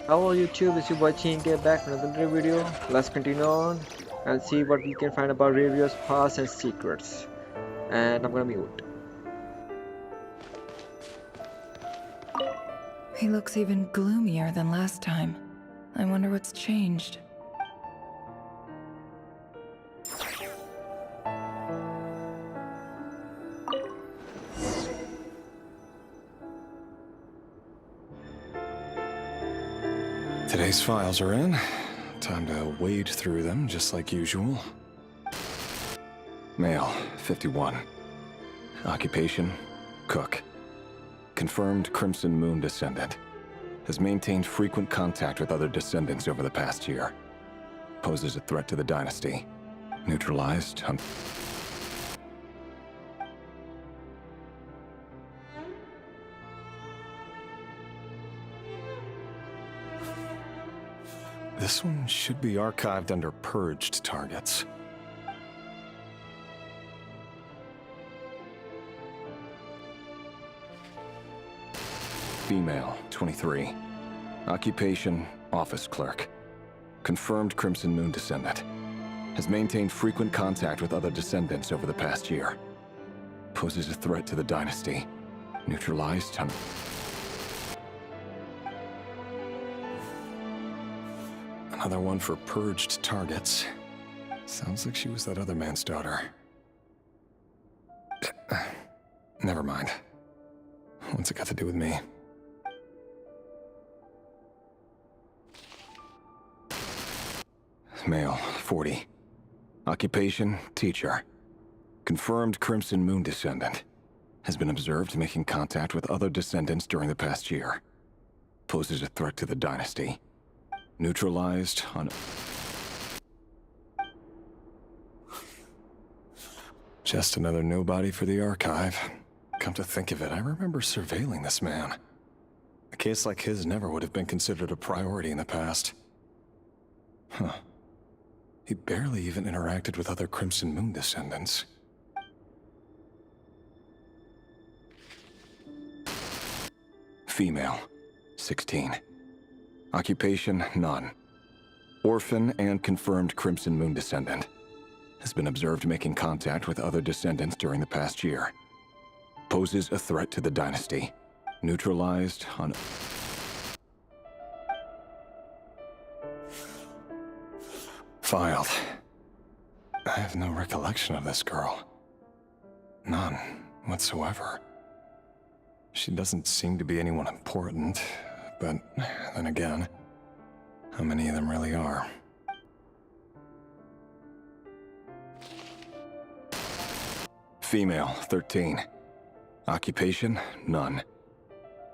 Hello YouTube, it's your boy Chinke back with another video. Let's continue on and see what we can find about Revio's past and secrets. And I'm gonna mute. He looks even gloomier than last time. I wonder what's changed. Today's files are in. Time to wade through them, just like usual. Male, 51. Occupation, cook. Confirmed Crimson Moon descendant. Has maintained frequent contact with other descendants over the past year. Poses a threat to the dynasty. Neutralized on... This one should be archived under purged targets. Female, 23. Occupation, office clerk. Confirmed Crimson Moon descendant. Has maintained frequent contact with other descendants over the past year. Poses a threat to the dynasty. Neutralized on... Another one for purged targets. Sounds like she was that other man's daughter. Never mind. What's it got to do with me? Male, 40. Occupation, teacher. Confirmed Crimson Moon descendant. Has been observed making contact with other descendants during the past year. Poses a threat to the dynasty. Neutralized on... Just another nobody for the archive. Come to think of it, I remember surveilling this man. A case like his never would have been considered a priority in the past. Huh. He barely even interacted with other Crimson Moon descendants. Female, 16. Occupation, none. Orphan and confirmed Crimson Moon descendant. Has been observed making contact with other descendants during the past year. Poses a threat to the dynasty. Neutralized on... Filed. I have no recollection of this girl. None whatsoever. She doesn't seem to be anyone important. But then again, how many of them really are? Female, 13. Occupation, none.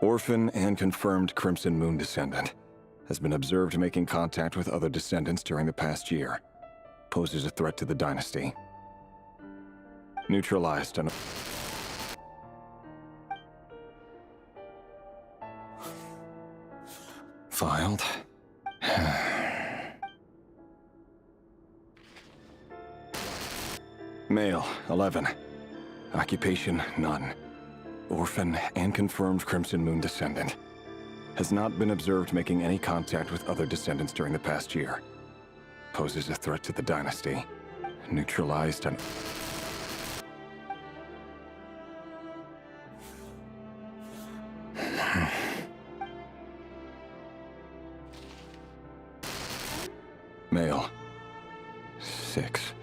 Orphan and confirmed Crimson Moon descendant. Has been observed making contact with other descendants during the past year. Poses a threat to the dynasty. Neutralized on... Filed. Male, 11. Occupation, none. Orphan and confirmed Crimson Moon descendant. Has not been observed making any contact with other descendants during the past year. Poses a threat to the dynasty. Neutralized on... Male. 6.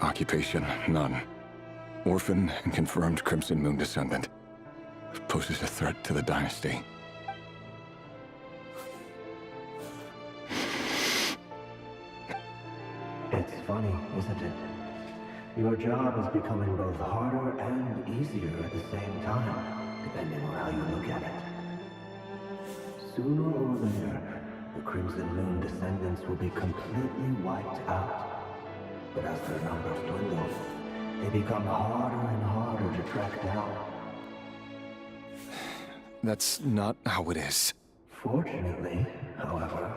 Occupation, none. Orphan and confirmed Crimson Moon descendant. Poses a threat to the dynasty. It's funny, isn't it? Your job is becoming both harder and easier at the same time, depending on how you look at it. Sooner or later, the Crimson Moon descendants will be completely wiped out. But as their numbers dwindle, they become harder and harder to track down. That's not how it is. Fortunately, however,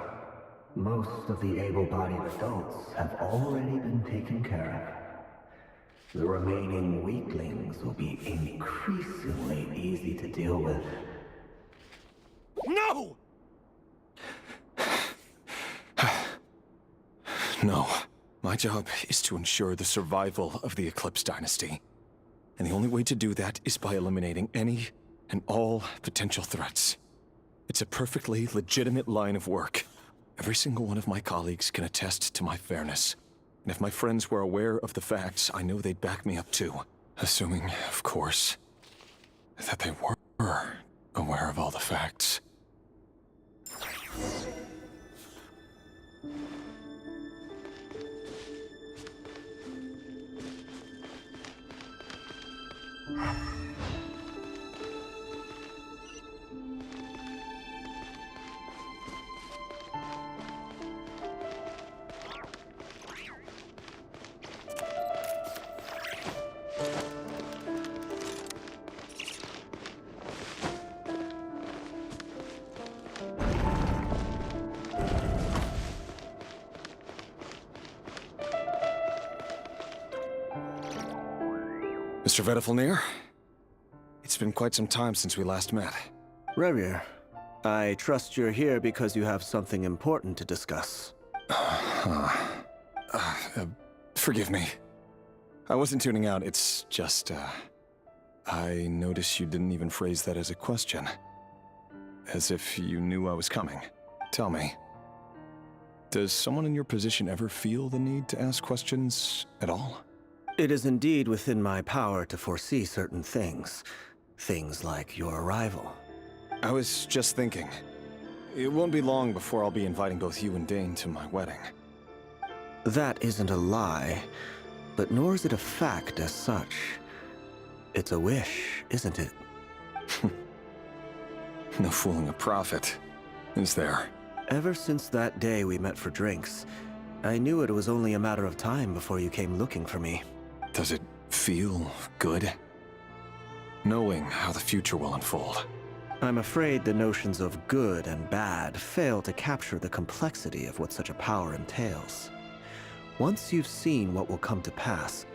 most of the able-bodied adults have already been taken care of. The remaining weaklings will be increasingly easy to deal with. No! No. My job is to ensure the survival of the Eclipse Dynasty. And the only way to do that is by eliminating any and all potential threats. It's a perfectly legitimate line of work. Every single one of my colleagues can attest to my fairness. And if my friends were aware of the facts, I know they'd back me up too. Assuming, of course, that they were aware of all the facts. Mr. Vedifalnir? It's been quite some time since we last met. Rerir, I trust you're here because you have something important to discuss. Forgive me. I wasn't tuning out, it's just, I noticed you didn't even phrase that as a question. As if you knew I was coming. Tell me, does someone in your position ever feel the need to ask questions at all? It is indeed within my power to foresee certain things. Things like your arrival. I was just thinking. It won't be long before I'll be inviting both you and Dane to my wedding. That isn't a lie, but nor is it a fact as such. It's a wish, isn't it? No fooling a prophet, is there? Ever since that day we met for drinks, I knew it was only a matter of time before you came looking for me. Does it feel good? Knowing how the future will unfold. I'm afraid the notions of good and bad fail to capture the complexity of what such a power entails. Once you've seen what will come to pass,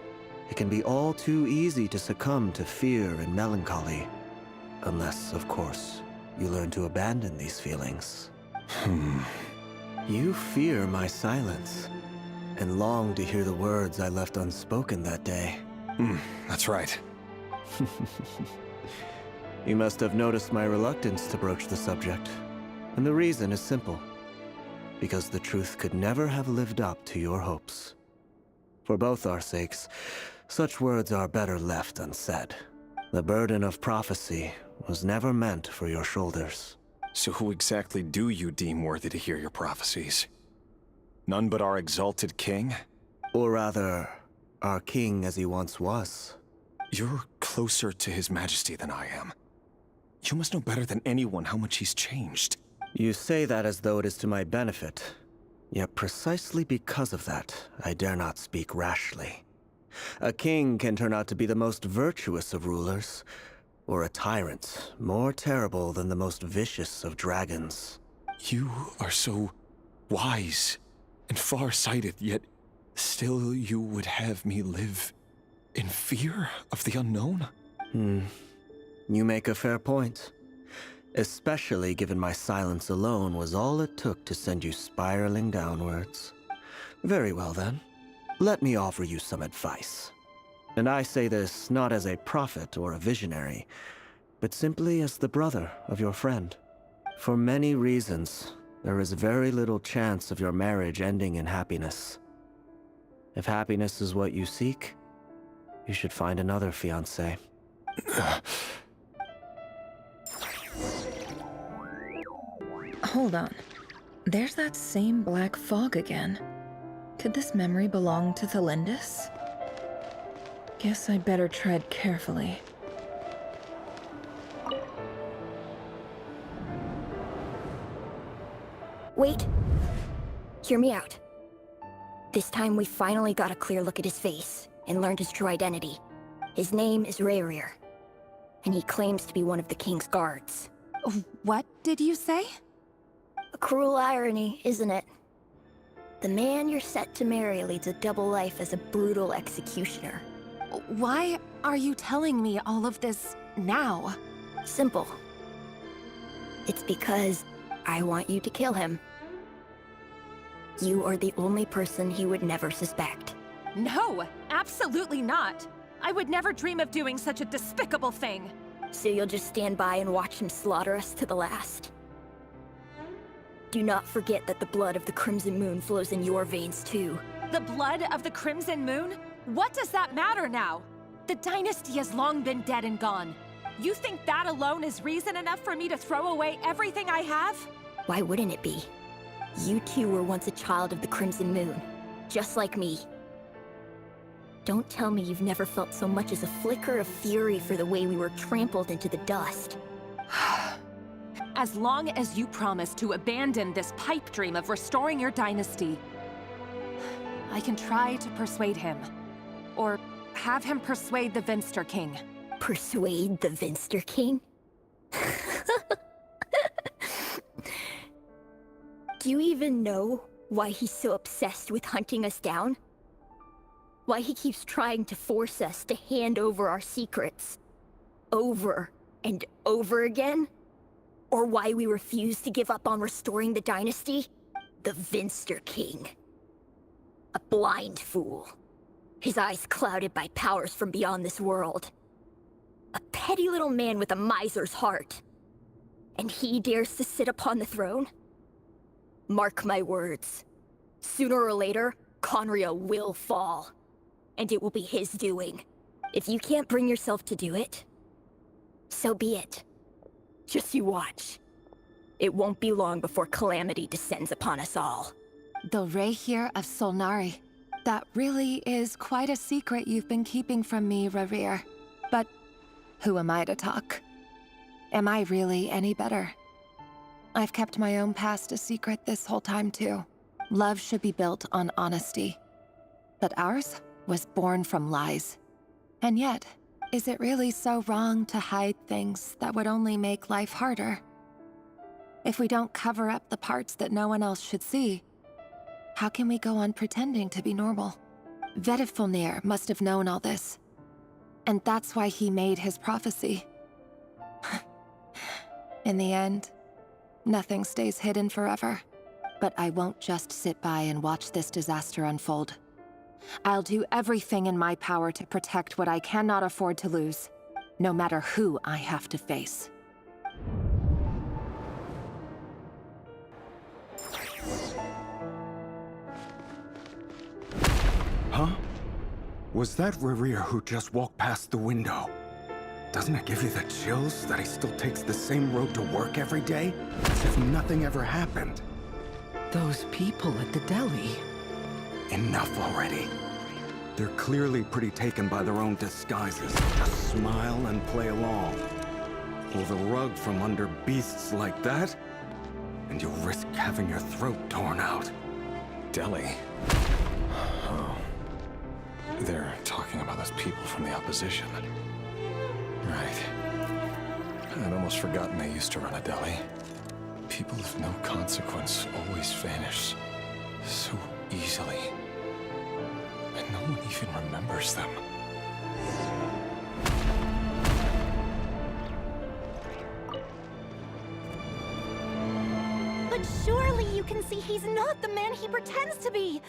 it can be all too easy to succumb to fear and melancholy. Unless, of course, you learn to abandon these feelings. You fear my silence, and long to hear the words I left unspoken that day. That's right. You must have noticed my reluctance to broach the subject. And the reason is simple. Because the truth could never have lived up to your hopes. For both our sakes, such words are better left unsaid. The burden of prophecy was never meant for your shoulders. So who exactly do you deem worthy to hear your prophecies? None but our exalted king? Or rather, our king as he once was. You're closer to his majesty than I am. You must know better than anyone how much he's changed. You say that as though it is to my benefit. Yet precisely because of that, I dare not speak rashly. A king can turn out to be the most virtuous of rulers, or a tyrant more terrible than the most vicious of dragons. You are so wise and far-sighted, yet still you would have me live in fear of the unknown? You make a fair point. Especially given my silence alone was all it took to send you spiraling downwards. Very well then. Let me offer you some advice. And I say this not as a prophet or a visionary, but simply as the brother of your friend. For many reasons, there is very little chance of your marriage ending in happiness. If happiness is what you seek, you should find another fiancé. Hold on. There's that same black fog again. Could this memory belong to Thelindis? Guess I better tread carefully. Wait. Hear me out. This time we finally got a clear look at his face and learned his true identity. His name is Rerir, and he claims to be one of the king's guards. What did you say? A cruel irony, isn't it? The man you're set to marry leads a double life as a brutal executioner. Why are you telling me all of this now? Simple. It's because I want you to kill him. You are the only person he would never suspect. No, absolutely not. I would never dream of doing such a despicable thing. So you'll just stand by and watch him slaughter us to the last? Do not forget that the blood of the Crimson Moon flows in your veins too. The blood of the Crimson Moon? What does that matter now? The dynasty has long been dead and gone. You think that alone is reason enough for me to throw away everything I have? Why wouldn't it be? You too were once a child of the Crimson Moon, just like me. Don't tell me you've never felt so much as a flicker of fury for the way we were trampled into the dust. As long as you promise to abandon this pipe dream of restoring your dynasty, I can try to persuade him. Or have him persuade the Vinster King. Persuade the Vinster King? Do you even know why he's so obsessed with hunting us down? Why he keeps trying to force us to hand over our secrets? Over and over again? Or why we refuse to give up on restoring the dynasty? The Vinster King. A blind fool. His eyes clouded by powers from beyond this world. A petty little man with a miser's heart. And he dares to sit upon the throne? Mark my words. Sooner or later, Conria will fall. And it will be his doing. If you can't bring yourself to do it, so be it. Just you watch. It won't be long before calamity descends upon us all. The Rehyr of Solnari. That really is quite a secret you've been keeping from me, Rehyr. But who am I to talk? Am I really any better? I've kept my own past a secret this whole time too. Love should be built on honesty. But ours was born from lies. And yet, is it really so wrong to hide things that would only make life harder? If we don't cover up the parts that no one else should see, how can we go on pretending to be normal? Vedifulnir must have known all this. And that's why he made his prophecy. In the end, nothing stays hidden forever. But I won't just sit by and watch this disaster unfold. I'll do everything in my power to protect what I cannot afford to lose, no matter who I have to face. Huh? Was that Rehyr who just walked past the window? Doesn't it give you the chills that he still takes the same road to work every day, as if nothing ever happened? Those people at the deli. Enough already. They're clearly pretty taken by their own disguises. Just smile and play along. Pull the rug from under beasts like that, and you'll risk having your throat torn out. Delhi? Oh. They're talking about those people from the opposition. Right. I'd almost forgotten they used to run a deli. People of no consequence always vanish so easily. And no one even remembers them. But surely you can see he's not the man he pretends to be!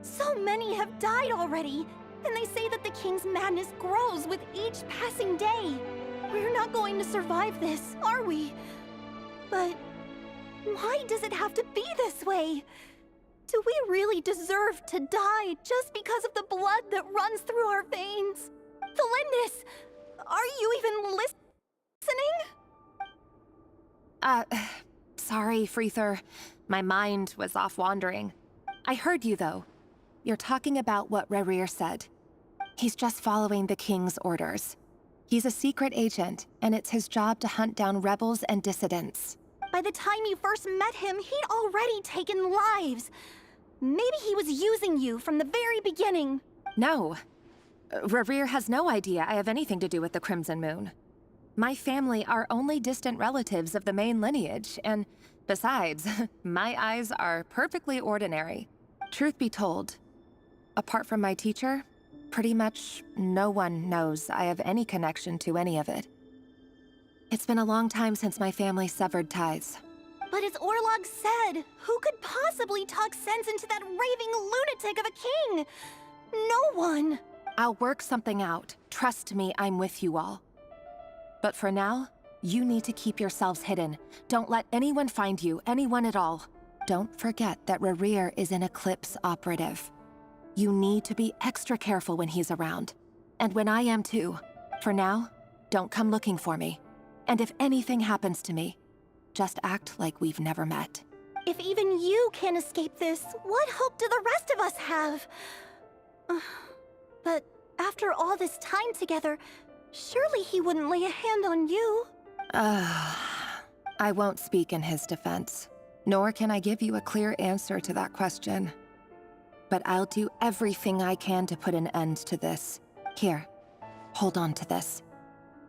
So many have died already, and they say that the king's madness grows with each passing day. We're not going to survive this, are we? But why does it have to be this way? Do we really deserve to die just because of the blood that runs through our veins? Thelindis, are you even listening? Sorry, Freether. My mind was off wandering. I heard you, though. You're talking about what Rehyr said. He's just following the king's orders. He's a secret agent, and it's his job to hunt down rebels and dissidents. By the time you first met him, he'd already taken lives. Maybe he was using you from the very beginning. No. Rehyr has no idea I have anything to do with the Crimson Moon. My family are only distant relatives of the main lineage, and besides, my eyes are perfectly ordinary. Truth be told, apart from my teacher, pretty much no one knows I have any connection to any of it. It's been a long time since my family severed ties. But as Orlog said, who could possibly talk sense into that raving lunatic of a king? No one. I'll work something out. Trust me, I'm with you all. But for now, you need to keep yourselves hidden. Don't let anyone find you, anyone at all. Don't forget that Rerir is an Eclipse operative. You need to be extra careful when he's around. And when I am too. For now, don't come looking for me. And if anything happens to me, just act like we've never met. If even you can't escape this, what hope do the rest of us have? But after all this time together, surely he wouldn't lay a hand on you. I won't speak in his defense, nor can I give you a clear answer to that question. But I'll do everything I can to put an end to this. Here, hold on to this.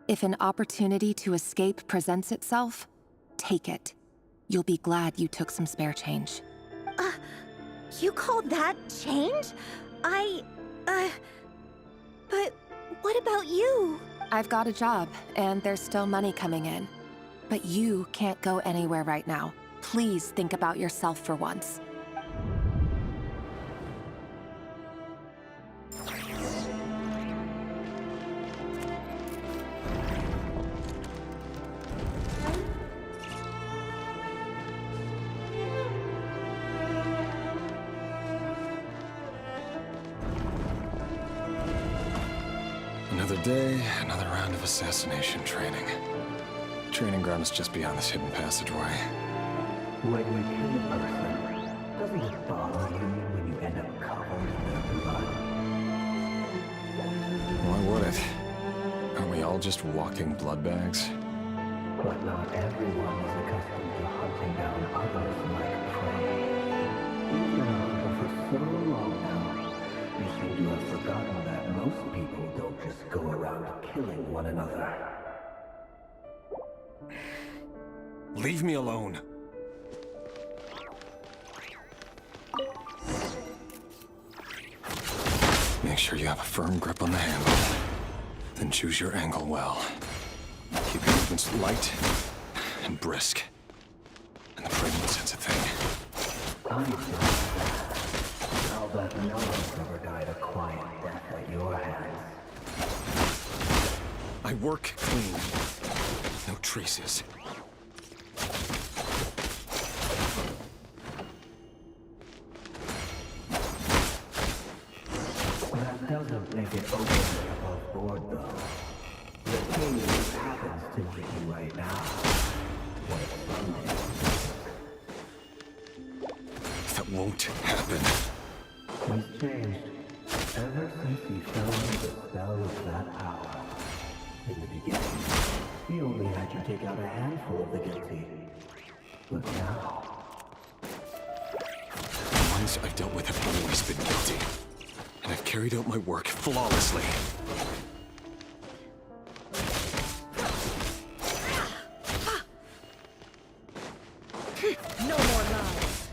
If an opportunity to escape presents itself, take it. You'll be glad you took some spare change. You call that change? But what about you? I've got a job, and there's still money coming in. But you can't go anywhere right now. Please think about yourself for once. Another day, another round of assassination training. Training ground is just beyond this hidden passageway. When you kill a person, doesn't it bother you when you end up covered in their blood? Why would it? Aren't we all just walking blood bags? But not everyone is accustomed to hunting down others like prey. You've been a hunter for so long now, you seem to have forgotten that most people don't just go around killing one another. Leave me alone. Make sure you have a firm grip on the handle. Then choose your angle well. Keep your movements light and brisk. And the prey won't sense a thing. I feel now that no one's ever died a quiet death at your hands. I work clean. No traces. That doesn't make it openly above board, though. The thing that happens to you right now. What That won't happen. He's changed. Ever since he fell under the spell of that power. In the beginning, he only had you take out a handful of the guilty. But now... The ones I've dealt with have always been guilty. And I've carried out my work flawlessly. No more lies.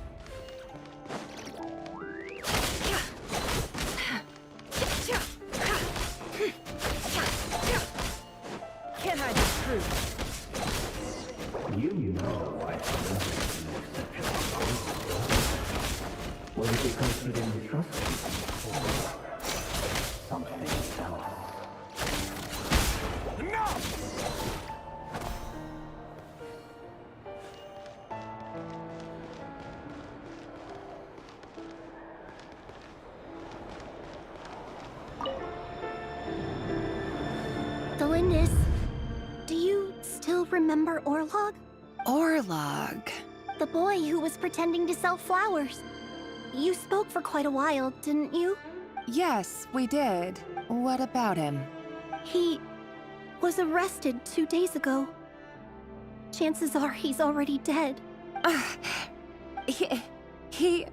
Can't hide the truth. You know I have no exception. Was it because you didn't trust me? Or something else? Delindis, do you still remember Orlog? Orlog. The boy who was pretending to sell flowers. You spoke for quite a while, didn't you? Yes, we did. What about him? He was arrested 2 days ago. Chances are he's already dead. He...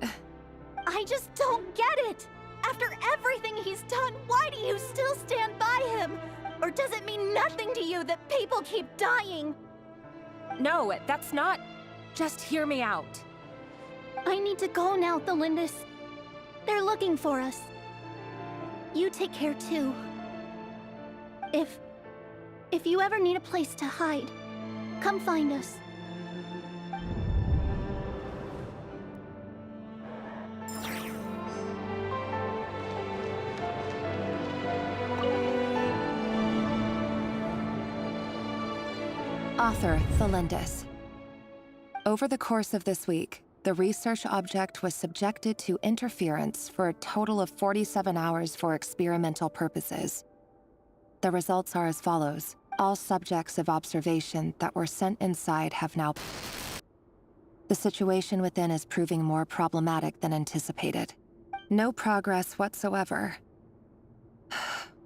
I just don't get it! After everything he's done, why do you still stand by him? Or does it mean nothing to you that people keep dying? No, that's not... Just hear me out. I need to go now, Delindis. They're looking for us. You take care too. If you ever need a place to hide, come find us. Author, Thelindis. Over the course of this week, the research object was subjected to interference for a total of 47 hours for experimental purposes. The results are as follows. All subjects of observation that were sent inside have now... The situation within is proving more problematic than anticipated. No progress whatsoever.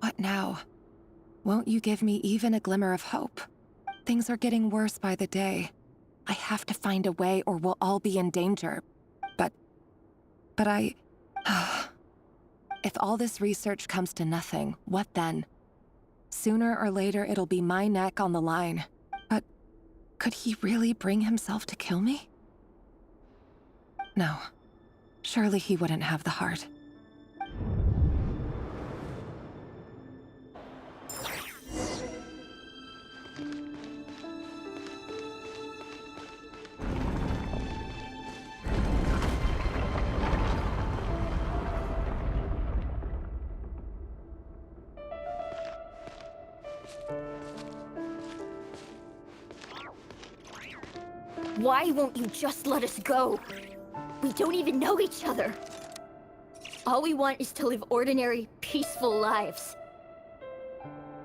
What now? Won't you give me even a glimmer of hope? Things are getting worse by the day. I have to find a way or we'll all be in danger. But I... If all this research comes to nothing, what then? Sooner or later, it'll be my neck on the line. But could he really bring himself to kill me? No. Surely he wouldn't have the heart. Why won't you just let us go? We don't even know each other. All we want is to live ordinary, peaceful lives.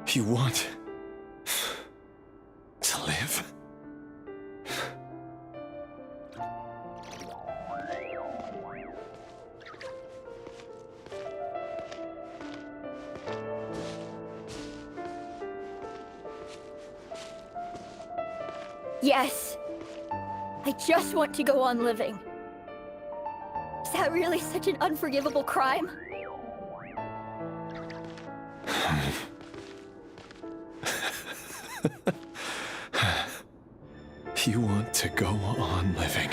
You want to live? Yes. I just want to go on living. Is that really such an unforgivable crime? You want to go on living.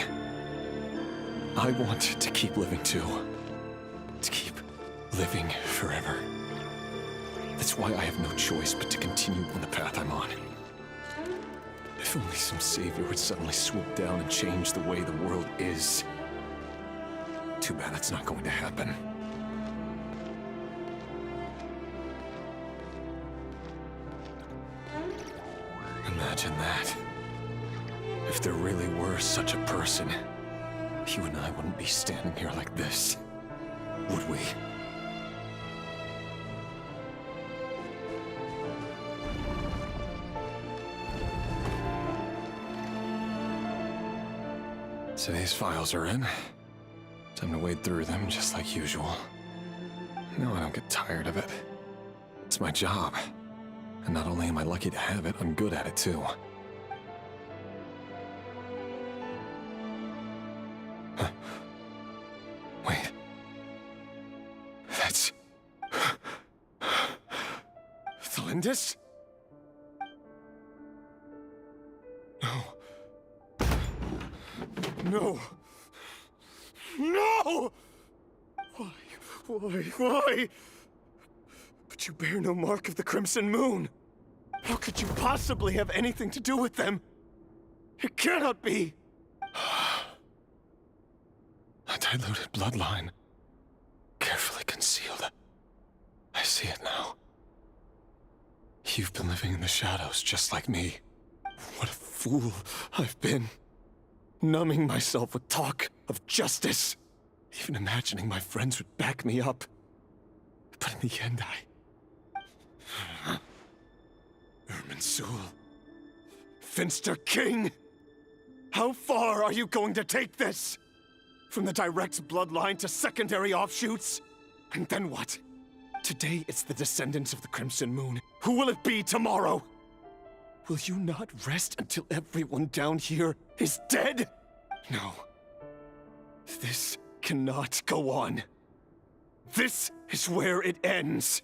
I want to keep living too. To keep living forever. That's why I have no choice but to continue on the path I'm on. If only some savior would suddenly swoop down and change the way the world is. Too bad that's not going to happen. Imagine that. If there really were such a person, you and I wouldn't be standing here like this, would we? Today's files are in. Time to wade through them just like usual. No, I don't get tired of it. It's my job. And not only am I lucky to have it, I'm good at it too. Huh. Wait. That's... Thelindis? No. No! Why? But you bear no mark of the Crimson Moon. How could you possibly have anything to do with them? It cannot be! A diluted bloodline. Carefully concealed. I see it now. You've been living in the shadows just like me. What a fool I've been. Numbing myself with talk of justice. Even imagining my friends would back me up. But in the end, Irminsul. Finster King! How far are you going to take this? From the direct bloodline to secondary offshoots? And then what? Today it's the descendants of the Crimson Moon. Who will it be tomorrow? Will you not rest until everyone down here is dead? No. This cannot go on. This is where it ends.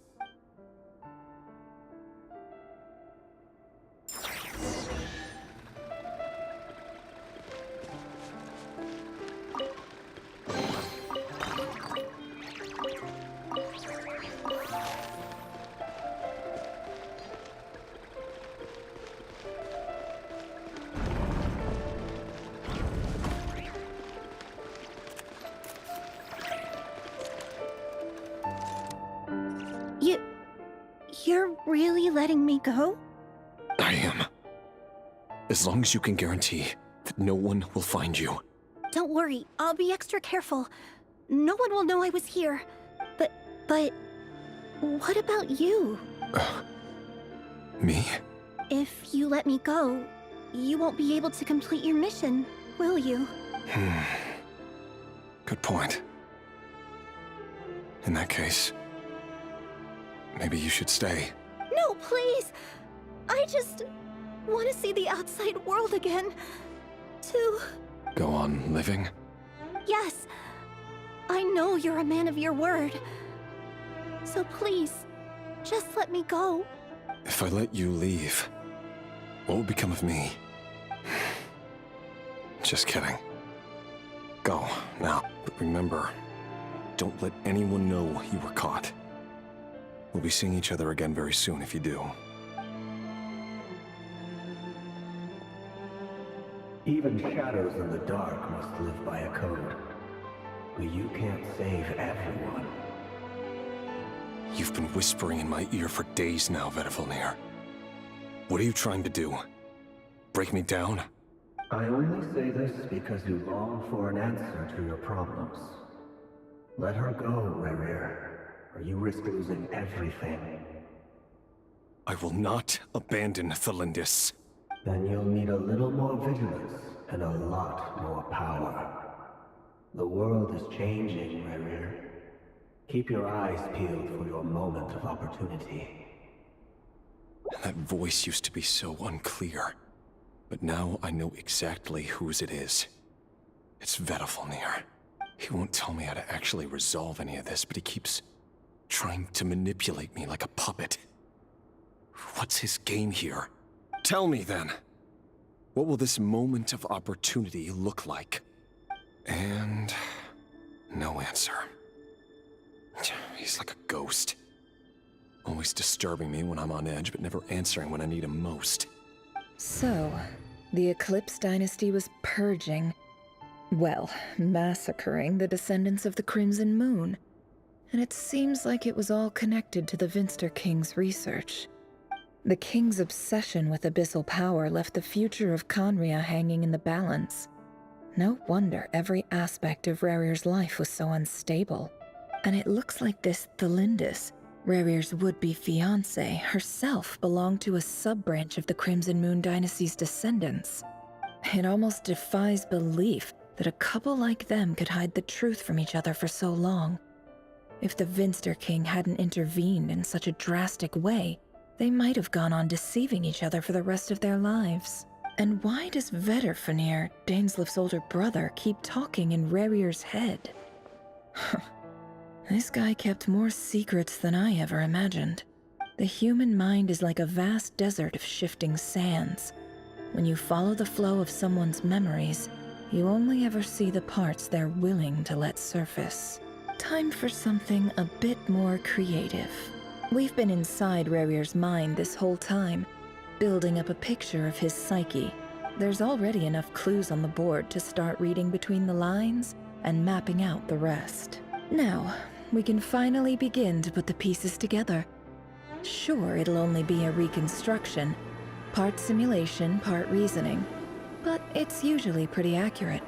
You're really letting me go? I am. as long as you can guarantee that no one will find you. Don't worry, I'll be extra careful. No one will know I was here. But what about you? Me? If you let me go, you won't be able to complete your mission, will you? Good point. In that case, maybe you should stay. No, please! I just want to see the outside world again. To... Go on living? Yes. I know you're a man of your word. So please, just let me go. If I let you leave, what will become of me? Just kidding. Go, now. But remember, don't let anyone know you were caught. We'll be seeing each other again very soon if you do. Even shadows in the dark must live by a code. But you can't save everyone. You've been whispering in my ear for days now, Vedifilnir. What are you trying to do? Break me down? I only say this because you long for an answer to your problems. Let her go, Rerir, or you risk losing everything. I will not abandon Thelindis. Then you'll need a little more vigilance and a lot more power. The world is changing, Rerir. Keep your eyes peeled for your moment of opportunity. That voice used to be so unclear. But now I know exactly whose it is. It's Vedifilnir. He won't tell me how to actually resolve any of this, but he keeps trying to manipulate me like a puppet. What's his game here? Tell me then. What will this moment of opportunity look like? And no answer. He's like a ghost. Always disturbing me when I'm on edge, but never answering when I need him most. So, the Eclipse Dynasty was purging, well, massacring the descendants of the Crimson Moon. And it seems like it was all connected to the Vinster King's research. The King's obsession with abyssal power left the future of Conria hanging in the balance. No wonder every aspect of Rerir's life was so unstable. And it looks like this Thelindis, Rerir's would-be fiancée, herself belonged to a sub-branch of the Crimson Moon Dynasty's descendants. It almost defies belief that a couple like them could hide the truth from each other for so long. If the Vinster King hadn't intervened in such a drastic way, they might have gone on deceiving each other for the rest of their lives. And why does Vedifilnir, Daneslif's older brother, keep talking in Rerir's head? This guy kept more secrets than I ever imagined. The human mind is like a vast desert of shifting sands. When you follow the flow of someone's memories, you only ever see the parts they're willing to let surface. Time for something a bit more creative. We've been inside Rerir's mind this whole time, building up a picture of his psyche. There's already enough clues on the board to start reading between the lines and mapping out the rest. Now, we can finally begin to put the pieces together. Sure, it'll only be a reconstruction, part simulation, part reasoning, but it's usually pretty accurate.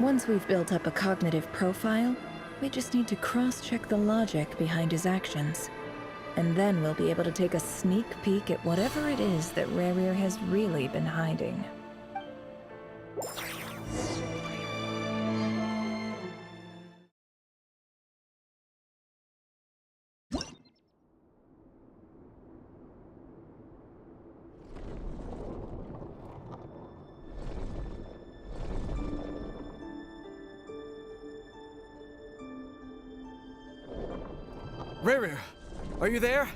Once we've built up a cognitive profile, we just need to cross-check the logic behind his actions. And then we'll be able to take a sneak peek at whatever it is that Rerir has really been hiding. Rerir, are you there?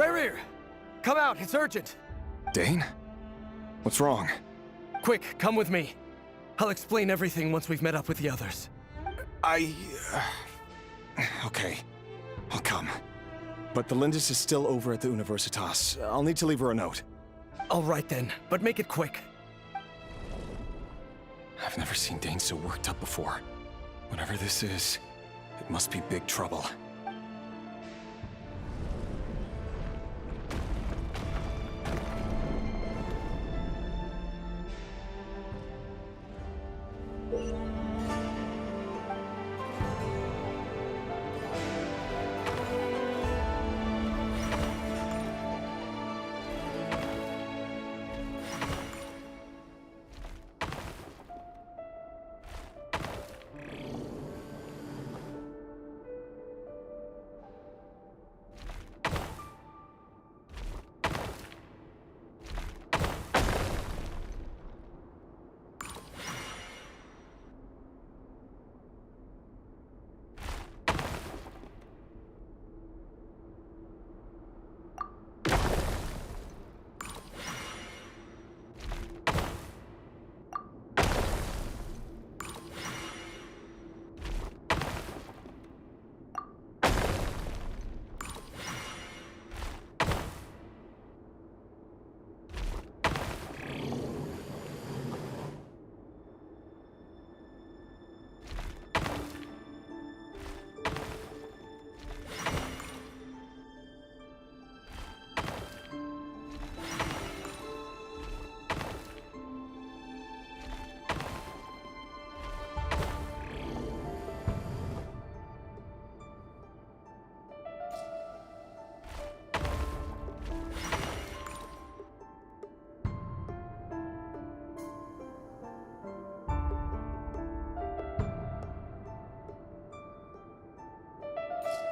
Rayrir! Come out, it's urgent! Dane? What's wrong? Quick, come with me. I'll explain everything once we've met up with the others. Okay. I'll come. But the Lindis is still over at the Universitas. I'll need to leave her a note. All right then, but make it quick. I've never seen Dane so worked up before. Whatever this is, it must be big trouble.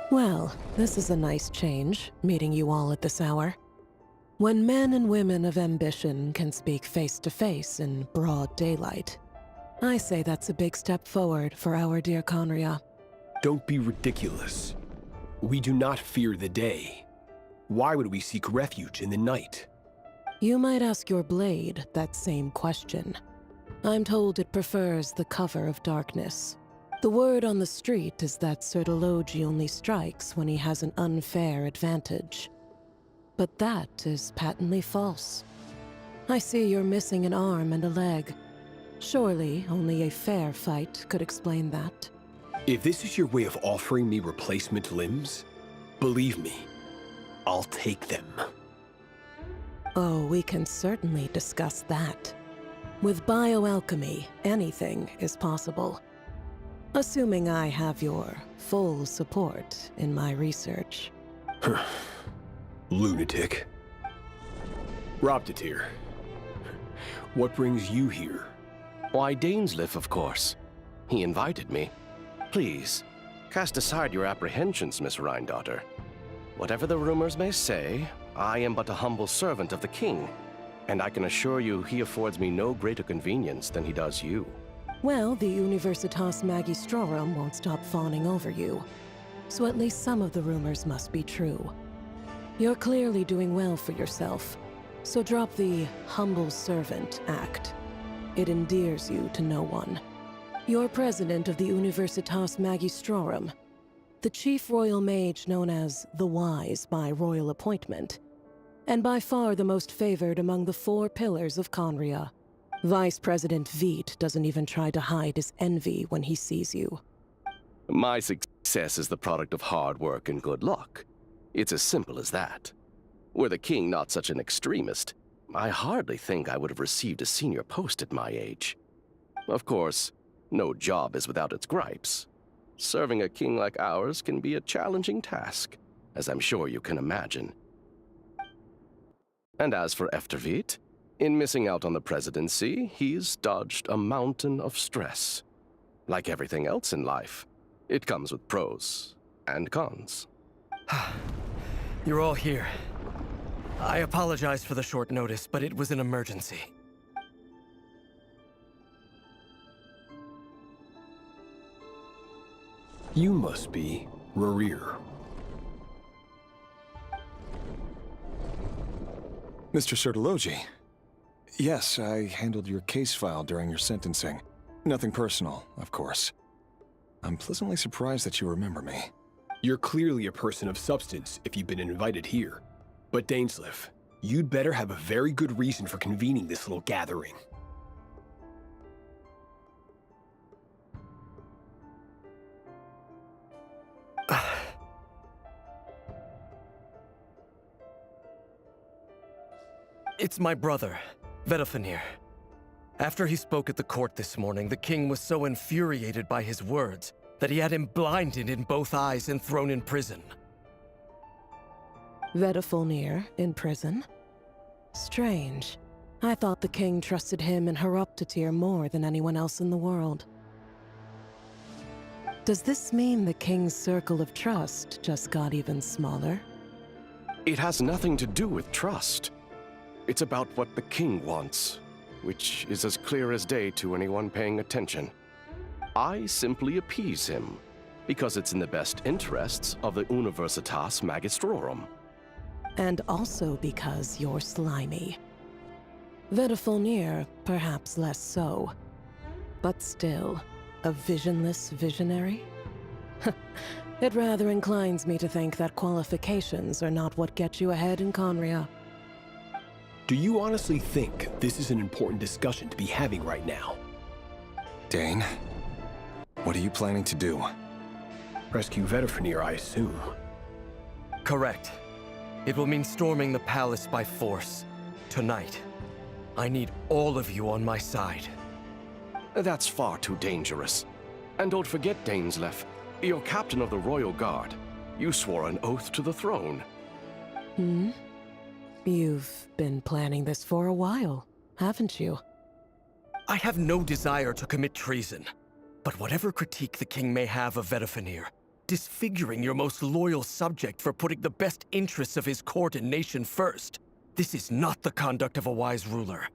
Well, this is a nice change, meeting you all at this hour. When men and women of ambition can speak face to face in broad daylight, I say that's a big step forward for our dear Conria. Don't be ridiculous. We do not fear the day. Why would we seek refuge in the night? You might ask your blade that same question. I'm told it prefers the cover of darkness. The word on the street is that Sir Elegy only strikes when he has an unfair advantage. But that is patently false. I see you're missing an arm and a leg. Surely only a fair fight could explain that. If this is your way of offering me replacement limbs, believe me, I'll take them. Oh, we can certainly discuss that. With bioalchemy, anything is possible. Assuming I have your full support in my research. Lunatic. Robtatir, what brings you here? Why, Dainsleif, of course. He invited me. Please, cast aside your apprehensions, Miss Rhindaughter. Whatever the rumors may say, I am but a humble servant of the king, and I can assure you he affords me no greater convenience than he does you. Well, the Universitas Magistrorum won't stop fawning over you, so at least some of the rumors must be true. You're clearly doing well for yourself, so drop the humble servant act. It endears you to no one. You're president of the Universitas Magistrorum, the chief royal mage known as the Wise by royal appointment, and by far the most favored among the 4 pillars of Conria. Vice President Veit doesn't even try to hide his envy when he sees you. My success is the product of hard work and good luck. It's as simple as that. Were the king not such an extremist, I hardly think I would have received a senior post at my age. Of course, no job is without its gripes. Serving a king like ours can be a challenging task, as I'm sure you can imagine. And as for Efterveit, in missing out on the presidency, he's dodged a mountain of stress. Like everything else in life, it comes with pros and cons. You're all here. I apologize for the short notice, but it was an emergency. You must be Rayrir. Mr. Sertologi. Yes, I handled your case file during your sentencing. Nothing personal, of course. I'm pleasantly surprised that you remember me. You're clearly a person of substance if you've been invited here. But Dainsleif, you'd better have a very good reason for convening this little gathering. It's my brother, Vedafenir. After he spoke at the court this morning, the king was so infuriated by his words that he had him blinded in both eyes and thrown in prison. Vedafenir in prison? Strange. I thought the king trusted him and Heroptatir more than anyone else in the world. Does this mean the king's circle of trust just got even smaller? It has nothing to do with trust. It's about what the king wants, which is as clear as day to anyone paying attention. I simply appease him, because it's in the best interests of the Universitas Magistrorum. And also because you're slimy. Vedafenir, perhaps less so. But still, a visionless visionary? It rather inclines me to think that qualifications are not what get you ahead in Conria. Do you honestly think this is an important discussion to be having right now? Dane, what are you planning to do? Rescue Vedafenir, I assume. Correct. It will mean storming the palace by force. Tonight. I need all of you on my side. That's far too dangerous. And don't forget, Dainsleif, you're captain of the Royal Guard. You swore an oath to the throne. Hmm? You've been planning this for a while, haven't you? I have no desire to commit treason. But whatever critique the king may have of Vedafenir, disfiguring your most loyal subject for putting the best interests of his court and nation first, this is not the conduct of a wise ruler.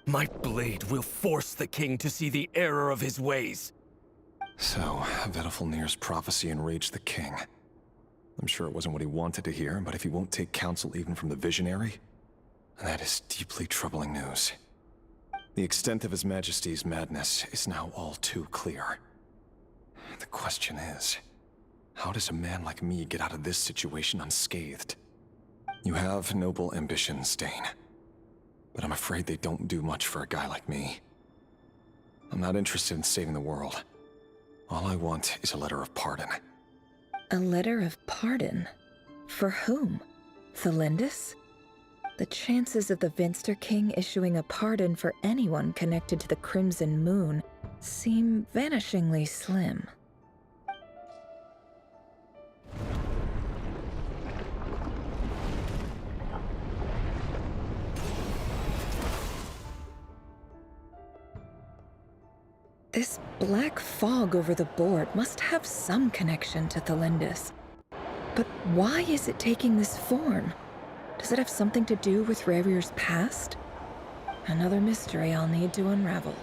My blade will force the king to see the error of his ways. So, Vedafenir's prophecy enraged the king. I'm sure it wasn't what he wanted to hear, but if he won't take counsel even from the visionary, that is deeply troubling news. The extent of His Majesty's madness is now all too clear. The question is, how does a man like me get out of this situation unscathed? You have noble ambitions, Dane, but I'm afraid they don't do much for a guy like me. I'm not interested in saving the world. All I want is a letter of pardon. A letter of pardon? For whom? Thelindis? The chances of the Vinster King issuing a pardon for anyone connected to the Crimson Moon seem vanishingly slim. This black fog over the board must have some connection to Thelindis. But why is it taking this form? Does it have something to do with Rarir's past? Another mystery I'll need to unravel.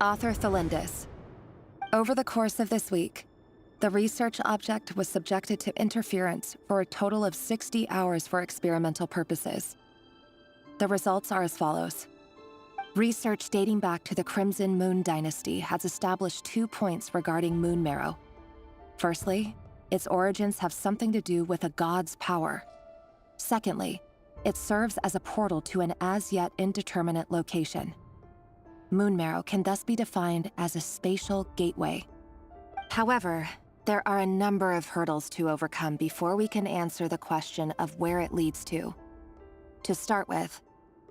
Author Thelindis. Over the course of this week, the research object was subjected to interference for a total of 60 hours for experimental purposes. The results are as follows. Research dating back to the Crimson Moon Dynasty has established 2 points regarding moon marrow. Firstly, its origins have something to do with a god's power. Secondly, it serves as a portal to an as-yet indeterminate location. Moon marrow can thus be defined as a spatial gateway. However, there are a number of hurdles to overcome before we can answer the question of where it leads to. To start with,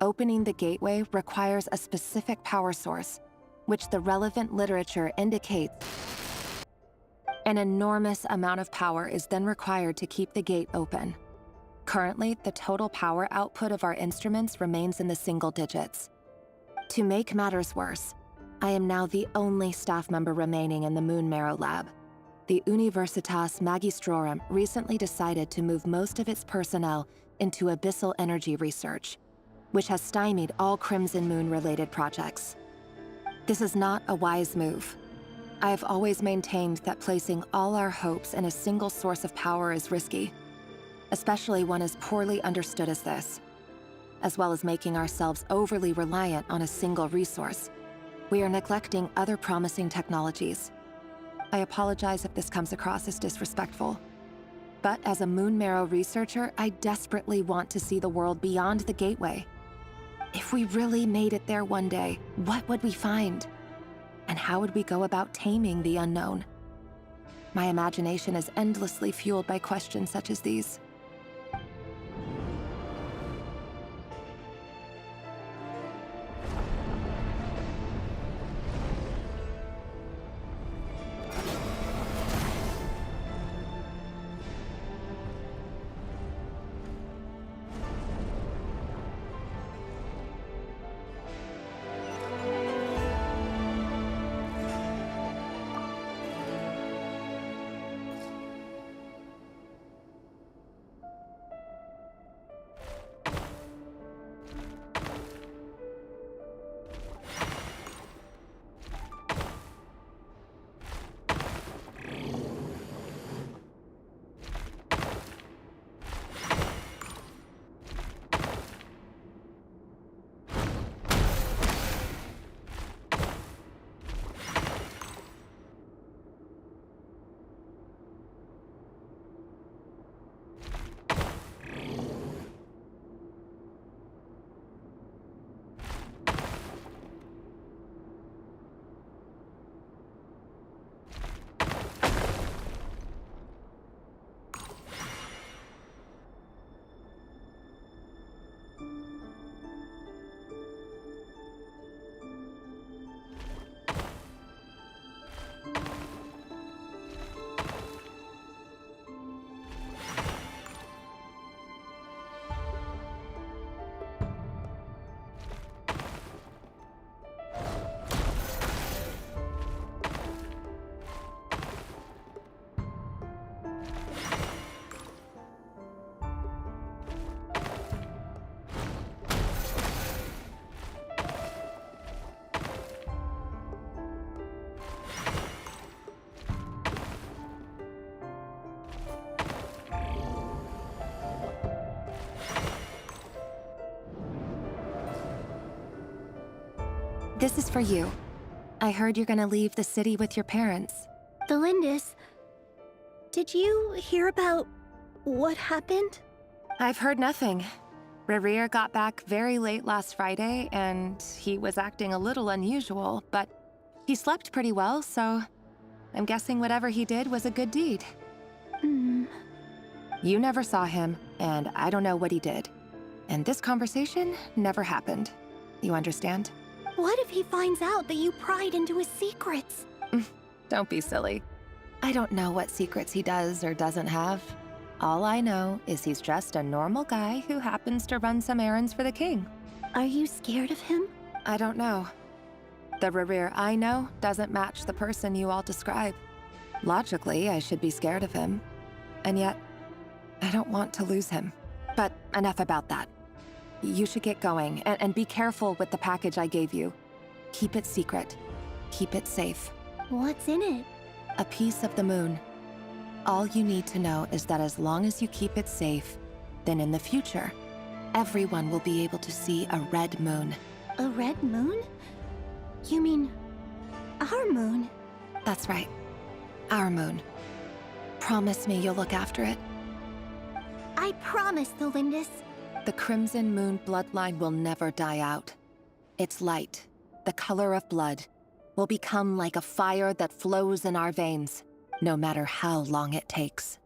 opening the gateway requires a specific power source, which the relevant literature indicates. An enormous amount of power is then required to keep the gate open. Currently, the total power output of our instruments remains in the single digits. To make matters worse, I am now the only staff member remaining in the Moon Marrow lab. The Universitas Magistrorum recently decided to move most of its personnel into abyssal energy research, which has stymied all Crimson Moon-related projects. This is not a wise move. I have always maintained that placing all our hopes in a single source of power is risky, especially one as poorly understood as this. As well as making ourselves overly reliant on a single resource, we are neglecting other promising technologies. I apologize if this comes across as disrespectful. But as a Moon Marrow researcher, I desperately want to see the world beyond the gateway. If we really made it there one day, what would we find? And how would we go about taming the unknown? My imagination is endlessly fueled by questions such as these. This is for you. I heard you're gonna leave the city with your parents. Thelindis, did you hear about what happened? I've heard nothing. Rerir got back very late last Friday, and he was acting a little unusual, but he slept pretty well, so I'm guessing whatever he did was a good deed. You never saw him, and I don't know what he did. And this conversation never happened. You understand? What if he finds out that you pried into his secrets? Don't be silly. I don't know what secrets he does or doesn't have. All I know is he's just a normal guy who happens to run some errands for the king. Are you scared of him? I don't know. The Rerir I know doesn't match the person you all describe. Logically, I should be scared of him. And yet, I don't want to lose him. But enough about that. You should get going, and be careful with the package I gave you. Keep it secret. Keep it safe. What's in it? A piece of the moon. All you need to know is that as long as you keep it safe, then in the future, everyone will be able to see a red moon. A red moon? You mean our moon? That's right. Our moon. Promise me you'll look after it. I promise, Thelindis. The Crimson Moon bloodline will never die out. Its light, the color of blood, will become like a fire that flows in our veins, no matter how long it takes.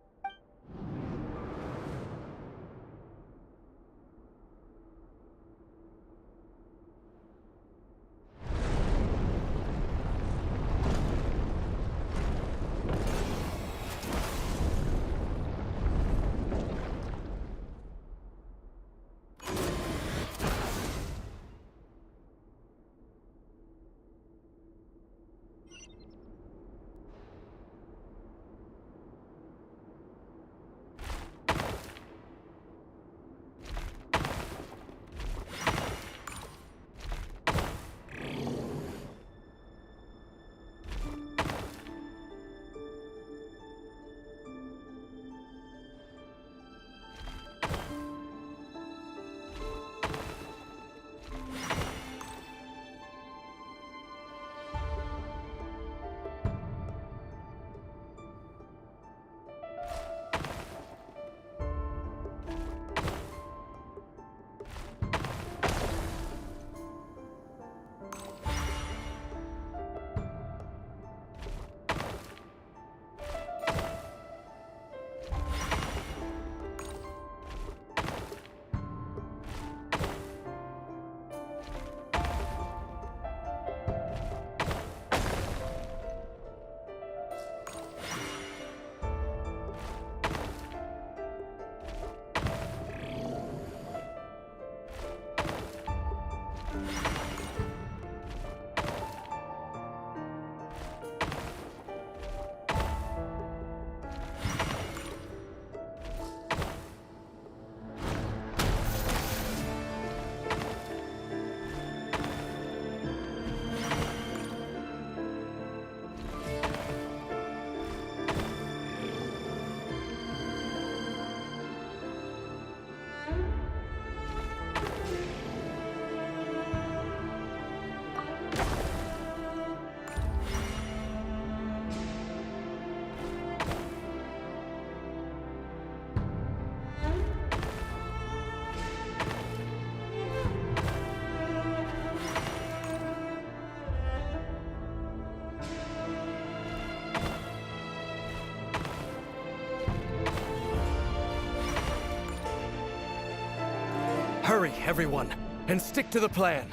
Hurry, everyone, and stick to the plan.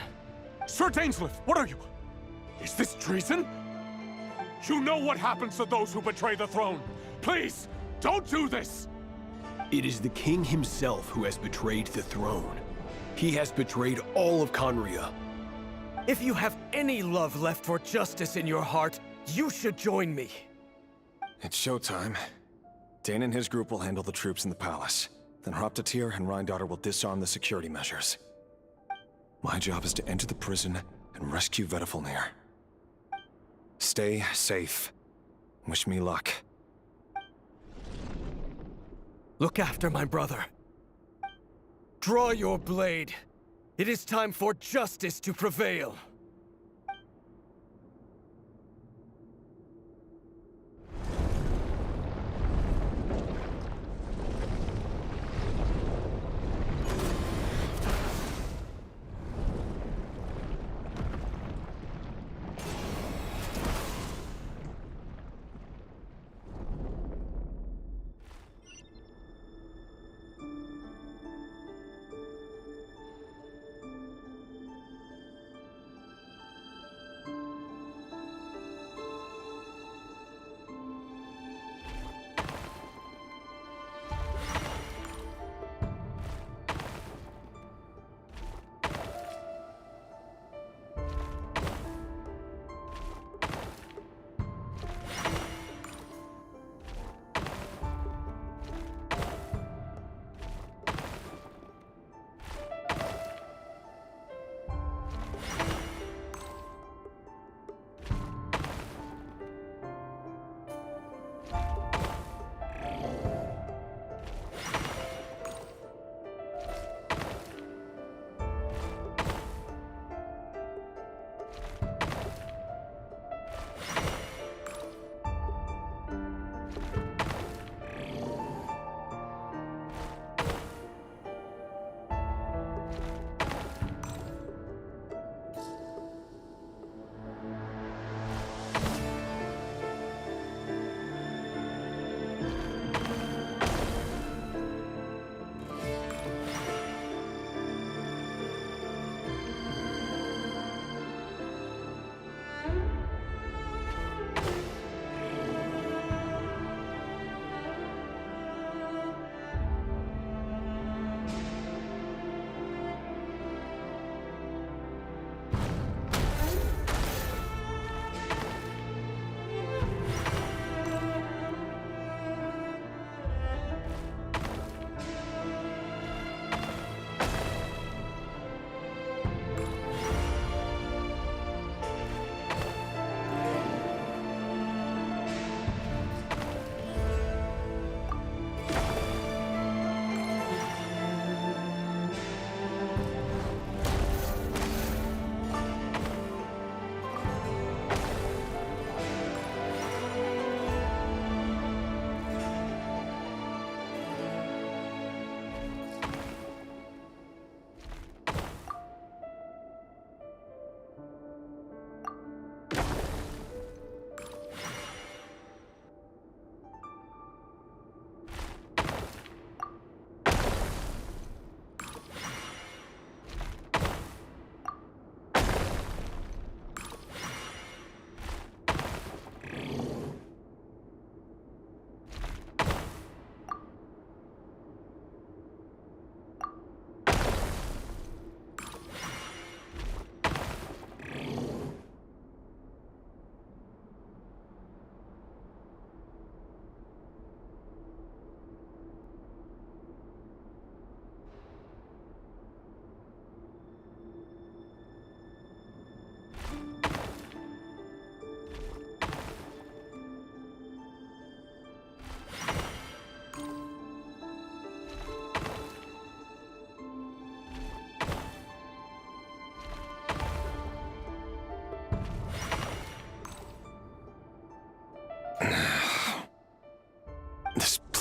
Sir Dainsleif, what are you? Is this treason? You know what happens to those who betray the throne. Please, don't do this! It is the king himself who has betrayed the throne. He has betrayed all of Conria. If you have any love left for justice in your heart, you should join me. It's showtime. Dane and his group will handle the troops in the palace. Then Hraptatir and Rhindaughter will disarm the security measures. My job is to enter the prison and rescue Vedifalnir. Stay safe. Wish me luck. Look after my brother. Draw your blade. It is time for justice to prevail.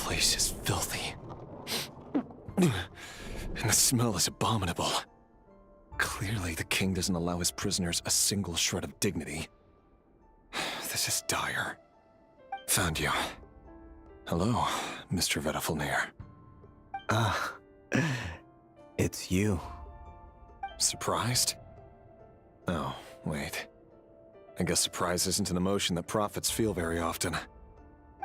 place is filthy. And the smell is abominable. Clearly, the king doesn't allow his prisoners a single shred of dignity. This is dire. Found you. Hello, Mr. Vedafilnir. Ah, it's you. Surprised? Oh, wait. I guess surprise isn't an emotion that prophets feel very often.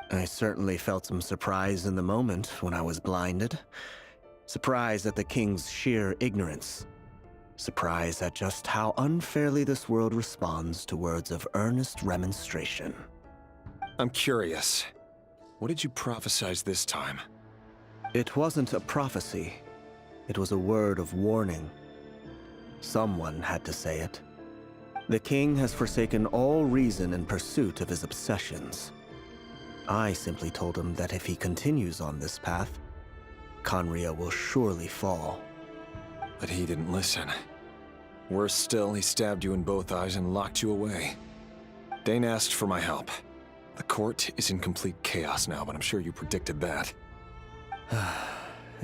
I certainly felt some surprise in the moment when I was blinded. Surprise at the king's sheer ignorance. Surprise at just how unfairly this world responds to words of earnest remonstration. I'm curious. What did you prophesize this time? It wasn't a prophecy. It was a word of warning. Someone had to say it. The king has forsaken all reason in pursuit of his obsessions. I simply told him that if he continues on this path, Khaenri'ah will surely fall. But he didn't listen. Worse still, he stabbed you in both eyes and locked you away. Dane asked for my help. The court is in complete chaos now, but I'm sure you predicted that.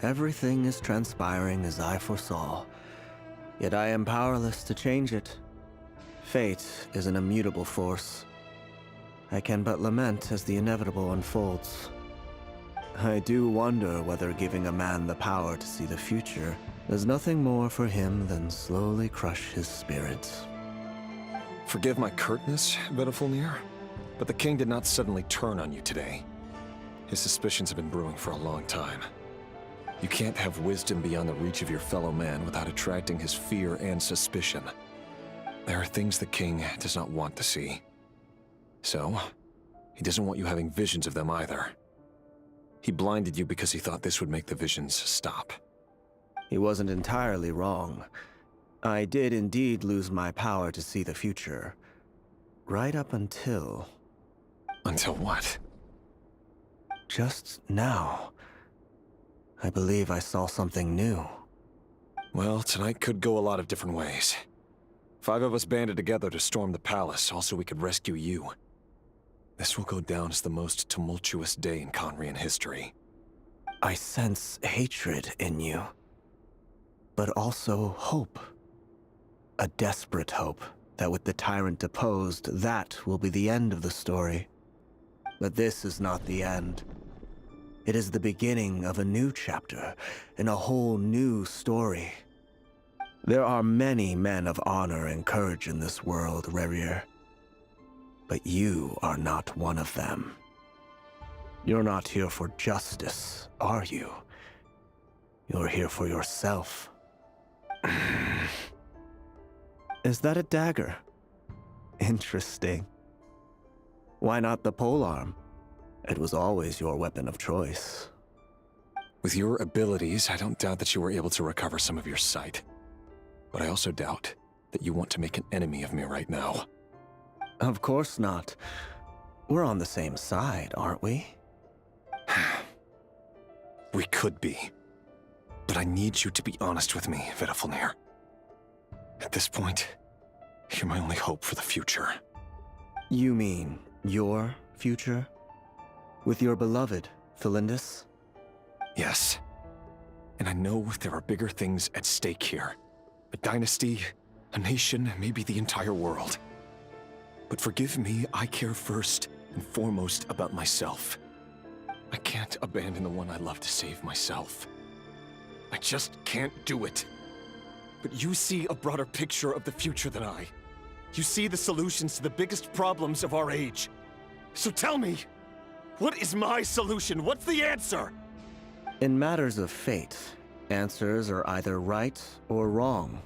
Everything is transpiring as I foresaw, yet I am powerless to change it. Fate is an immutable force. I can but lament as the inevitable unfolds. I do wonder whether giving a man the power to see the future does nothing more for him than slowly crush his spirit. Forgive my curtness, Vedafilnir, but the king did not suddenly turn on you today. His suspicions have been brewing for a long time. You can't have wisdom beyond the reach of your fellow man without attracting his fear and suspicion. There are things the king does not want to see. So, he doesn't want you having visions of them either. He blinded you because he thought this would make the visions stop. He wasn't entirely wrong. I did indeed lose my power to see the future. Right up until... Until what? Just now. I believe I saw something new. Well, tonight could go a lot of different ways. 5 of us banded together to storm the palace, also we could rescue you. This will go down as the most tumultuous day in Khaenri'ah history. I sense hatred in you. But also hope. A desperate hope that with the tyrant deposed, that will be the end of the story. But this is not the end. It is the beginning of a new chapter, and a whole new story. There are many men of honor and courage in this world, Rerir. But you are not one of them. You're not here for justice, are you? You're here for yourself. Is that a dagger? Interesting. Why not the polearm? It was always your weapon of choice. With your abilities, I don't doubt that you were able to recover some of your sight. But I also doubt that you want to make an enemy of me right now. Of course not. We're on the same side, aren't we? We could be. But I need you to be honest with me, Vedafilnir. At this point, you're my only hope for the future. You mean your future? With your beloved, Felindis? Yes. And I know there are bigger things at stake here. A dynasty, a nation, maybe the entire world. But forgive me, I care first and foremost about myself. I can't abandon the one I love to save myself. I just can't do it. But you see a broader picture of the future than I. You see the solutions to the biggest problems of our age. So tell me, what is my solution? What's the answer? In matters of fate, answers are either right or wrong.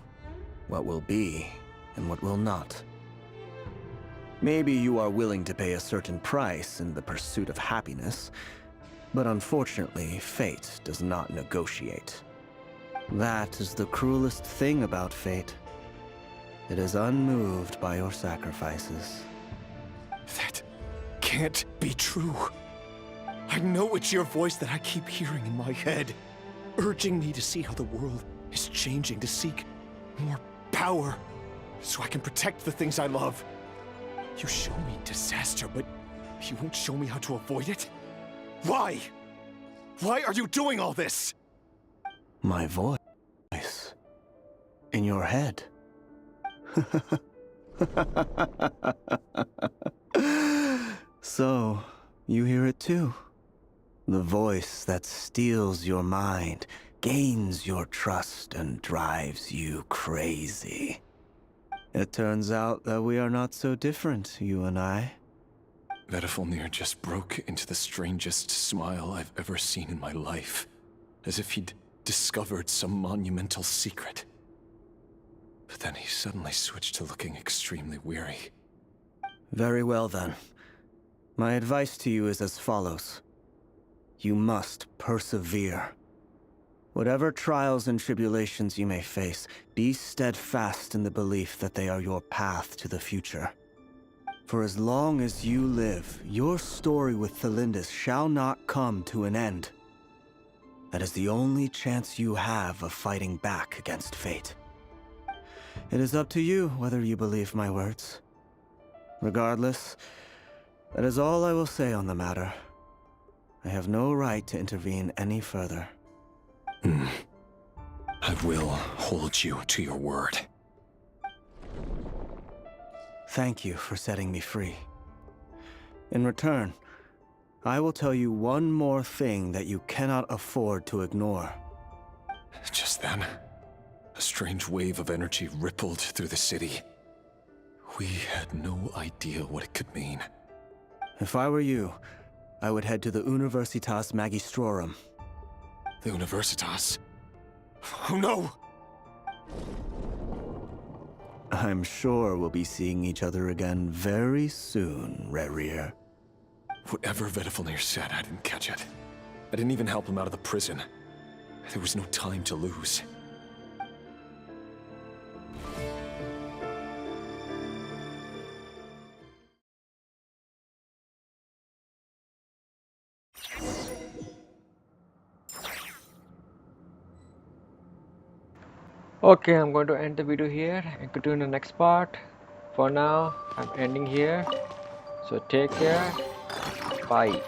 What will be and what will not. Maybe you are willing to pay a certain price in the pursuit of happiness, but unfortunately, fate does not negotiate. That is the cruelest thing about fate. It is unmoved by your sacrifices. That can't be true. I know it's your voice that I keep hearing in my head, urging me to see how the world is changing, to seek more power, so I can protect the things I love. You show me disaster, but you won't show me how to avoid it? Why? Why are you doing all this? My voice. In your head. So, you hear it too? The voice that steals your mind, gains your trust, and drives you crazy. It turns out that we are not so different, you and I. Vedifalnir just broke into the strangest smile I've ever seen in my life, as if he'd discovered some monumental secret. But then he suddenly switched to looking extremely weary. Very well then. My advice to you is as follows. You must persevere. Whatever trials and tribulations you may face, be steadfast in the belief that they are your path to the future. For as long as you live, your story with Thelindis shall not come to an end. That is the only chance you have of fighting back against fate. It is up to you whether you believe my words. Regardless, that is all I will say on the matter. I have no right to intervene any further. I will hold you to your word. Thank you for setting me free. In return, I will tell you one more thing that you cannot afford to ignore. Just then, a strange wave of energy rippled through the city. We had no idea what it could mean. If I were you, I would head to the Universitas Magistrorum. The Universitas? Oh no! I'm sure we'll be seeing each other again very soon, Rerir. Whatever Vedifalnir said, I didn't catch it. I didn't even help him out of the prison. There was no time to lose. Okay, I'm going to end the video here and continue in the next part. For now, I'm ending here. So take care. Bye.